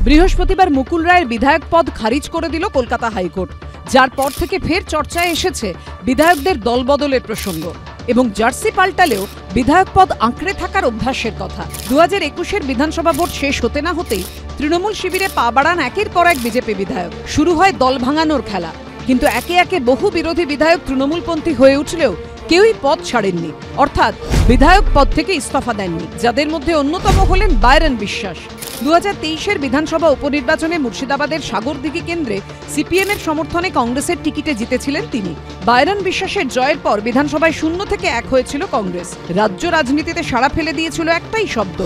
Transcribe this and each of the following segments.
বৃহস্পতিবার মুকুল রায়ের বিধায়ক পদ খারিজ করে দিল কলকাতা হাইকোর্ট, যার পর থেকে ফের চর্চায় এসেছে বিধায়কদের দলবদলের প্রসঙ্গ এবং জার্সি পাল্টালেও বিধায়ক পদ আঁকড়ে থাকার অভ্যাসের কথা। 2021-এর বিধানসভা ভোট শেষ হতে না হতেই তৃণমূল শিবিরে পা বাড়ান একের পর এক বিজেপি বিধায়ক। শুরু হয় দল ভাঙানোর খেলা, কিন্তু একে একে বহু বিরোধী বিধায়ক তৃণমূলপন্থী হয়ে উঠলেও কেউই পদ ছাড়েননি, অর্থাৎ বিধায়ক পদ থেকে ইস্তফা দেননি, যাদের মধ্যে অন্যতম হলেন বায়রন বিশ্বাস। 2023-এর বিধানসভা উপনির্বাচনে মুর্শিদাবাদের সাগরদিঘি কেন্দ্রে সিপিএমের সমর্থনে কংগ্রেসের টিকিটে জিতেছিলেন তিনি। বায়রন বিশ্বাসের জয়ের পর বিধানসভায় 0 থেকে 1 হয়েছিল কংগ্রেস। রাজ্য রাজনীতিতে সাড়া ফেলে দিয়েছিল একটাই শব্দ,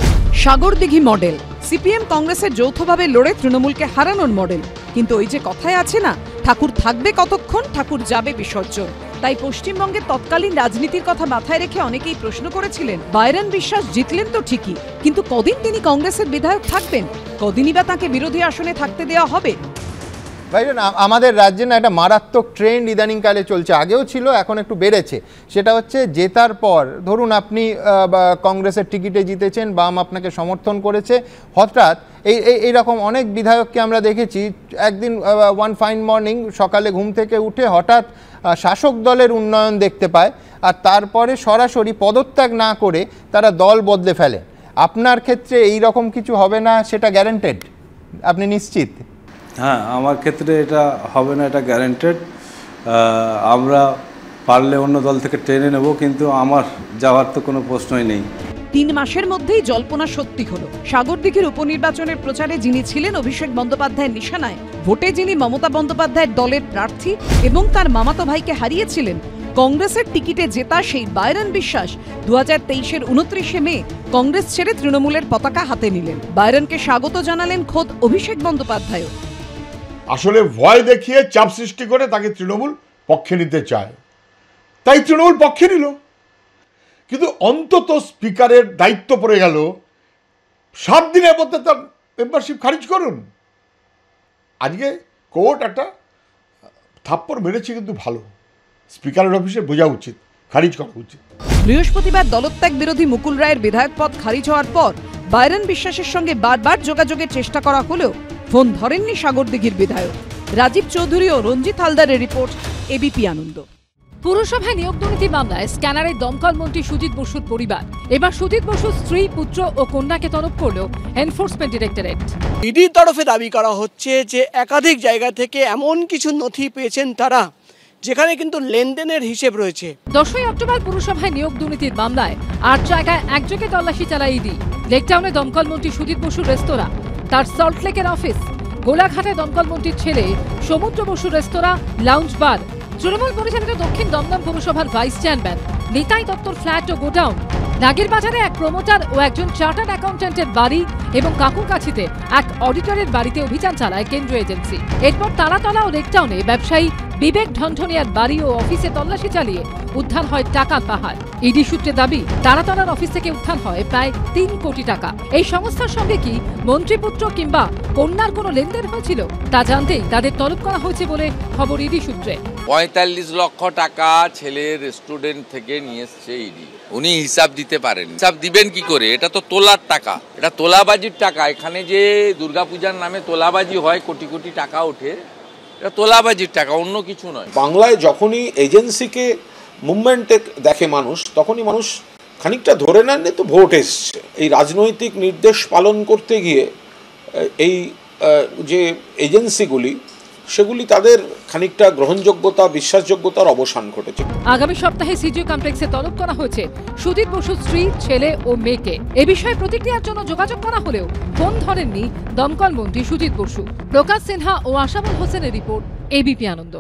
সাগরদিঘি মডেল। সিপিএম কংগ্রেসের যৌথভাবে লড়ে তৃণমূলকে হারানোর মডেল। কিন্তু ওই যে কথায় আছে না, ঠাকুর থাকবে কতক্ষণ, ঠাকুর যাবে বিসর্জন। তাই পশ্চিমবঙ্গের তৎকালীন রাজনীতির কথা মাথায় রেখে অনেকেই প্রশ্ন করেছিলেন, বায়রন বিশ্বাস জিতলেন তো ঠিকই, কিন্তু কদিন তিনি কংগ্রেসের বিধায়ক থাকবেন? কদিনই বা তাঁকে বিরোধী আসনে থাকতে দেওয়া হবে? ভাইজান, আমাদের রাজ্যে না একটা মারাত্মক ট্রেন্ড ইদানিংকালে চলছে, আগেও ছিল, এখন একটু বেড়েছে। সেটা হচ্ছে জেতার পর, ধরুন আপনি কংগ্রেসের টিকিটে জিতেছেন, বাম আপনাকে সমর্থন করেছে, হঠাৎ এইরকম অনেক বিধায়ককে আমরা দেখেছি একদিন ওয়ান ফাইন মর্নিং সকালে ঘুম থেকে উঠে হঠাৎ শাসক দলের উন্নয়ন দেখতে পায় আর তারপরে সরাসরি পদত্যাগ না করে তারা দল বদলে ফেলে। আপনার ক্ষেত্রে এই রকম কিছু হবে না, সেটা গ্যারান্টেড? আপনি নিশ্চিত? হ্যাঁ, আমার ক্ষেত্রে এটা হবে না, এটা গ্যারান্টেড। আমরা পারলে অন্য দল থেকে টেনে নেব, কিন্তু আমার যাওয়ার তো কোনো প্রশ্নই নেই। 3 মাসের মধ্যেই জল্পনা সত্যি হলো। সাগরদিঘির উপনির্বাচনের প্রচারে যিনি ছিলেন অভিষেক বন্দ্যোপাধ্যায়ের নিশানায়, ভোটে যিনি মমতা বন্দ্যোপাধ্যায়ের দলের প্রার্থী এবং তার মামাতো ভাইকে হারিয়েছিলেন, কংগ্রেসের টিকিটে জেতা সেই বায়রন বিশ্বাস 2023-এর 29শে মে কংগ্রেস ছেড়ে তৃণমূলের পতাকা হাতে নিলেন। বায়রনকে স্বাগত জানালেন খোদ অভিষেক বন্দ্যোপাধ্যায়। আসলে ভয় দেখিয়ে চাপ সৃষ্টি করে তাকে তৃণমূল পক্ষে নিতে চায়, তাই তৃণমূল পক্ষে নিল। কিন্তু অন্তত স্পিকারের দায়িত্ব পড়ে গেল 7 দিনের মধ্যে তার মেম্বারশিপ খারিজ করুন। আজকে কোর্ট একটা থাপ্পড় মেরেছে, কিন্তু ভালো, স্পিকারের অফিসে বোঝা উচিত, খারিজ করা উচিত। বৃহস্পতিবার দলত্যাগ বিরোধী মুকুল রায়ের বিধায়ক পদ খারিজ হওয়ার পর বায়রন বিশ্বাসের সঙ্গে বারবার যোগাযোগের চেষ্টা করা হলেও ফোন ধরেননি সাগরদিঘির বিধায়ক। রাজীব চৌধুরী ও রঞ্জিত হালদারের রিপোর্ট, এবিপি আনন্দ। পুরসভায় নিয়োগ দুর্নীতি মামলায় স্ক্যানারে দমকল মন্ত্রী সুজিত বসুর পরিবার। এবার সুজিত বসুর স্ত্রী, পুত্র ও কন্যাকে তলব করল এনফোর্সমেন্ট ডিরেক্টরেট। ইডির তরফে দাবি করা হচ্ছে যে একাধিক জায়গা থেকে এমন কিছু নথি পেয়েছেন তারা, যেখানে কিন্তু লেনদেনের হিসেব রয়েছে। 10ই অক্টোবর পুরসভায় নিয়োগ দুর্নীতির মামলায় 8 জায়গায় একযোগে তল্লাশি চালায় ইডি। লেকটাউনে দমকল মন্ত্রী সুজিত বসুর রেস্তোরাঁ, তার সল্টলেকের অফিস, গোলাঘাটে দমকল মন্ত্রীর ছেলে সমুদ্র বসুর রেস্তোরাঁ, লাউঞ্জ বার, তৃণমূল পরিচালিত দক্ষিণ দমদম পৌরসভার ভাইস চেয়ারম্যান নিতাই দত্তর ফ্ল্যাট ও গোডাউন, নাগিরবাজারে এক প্রমোটার ও একজন চার্টার্ড অ্যাকাউন্ট্যান্টের বাড়ি এবং কাকুরকাছিতে এক অডিটরের বাড়িতে অভিযান চালায় কেন্দ্রীয় এজেন্সি। এরপর তারাতলা ও লেকটাউনে ব্যবসায়ী বিবেক ঢনঢনিয়ার বাড়ি ও অফিসে তল্লাশি চালিয়ে উদ্ধার হয় টাকার পাহাড়। ইডি সূত্রে দাবি, তারাতলার অফিস থেকে উদ্ধার হয় প্রায় 3 কোটি টাকা। এই সংস্থার সঙ্গে কি মন্ত্রীপুত্র কিংবা কন্যার কোনো লেনদেন হয়েছিল তা জানতেই তাদের তলব করা হয়েছে বলে খবর ইডি সূত্রে। 45 লক্ষ টাকা ছেলের রেস্টুরেন্ট থেকে নিয়ে এসছে ইডি। উনি হিসাব দিতে পারেন, হিসাব দিবেন কি করে? এটা তো তোলার টাকা, এটা তোলাবাজির টাকা। এখানে যে দুর্গাপূজার নামে তোলাবাজি হয়, কোটি কোটি টাকা ওঠে, এটা তোলাবাজির টাকা, অন্য কিছু নয়। বাংলায় যখনই এজেন্সিকে মুভমেন্টে দেখে মানুষ, তখনই মানুষ খানিকটা ধরে নেন তো ভোট এসছে। এই রাজনৈতিক নির্দেশ পালন করতে গিয়ে এই যে এজেন্সিগুলি, সেগুলি তাদের খানিকটা গ্রহণযোগ্যতা, বিশ্বাসযোগ্যতার অবসান ঘটেছে। আগামী সপ্তাহে সিজিও কমপ্লেক্সে তলব করা হয়েছে সুজিত বসুর স্ত্রী, ছেলে ও মেয়েকে। এ বিষয়ে প্রতিক্রিয়ার জন্য যোগাযোগ করা হলেও ফোন ধরেননি দমকল মন্ত্রী সুজিত বসু। প্রকাশ সিনহা ও আশাবুল হোসেনের রিপোর্ট, এবিপি আনন্দ।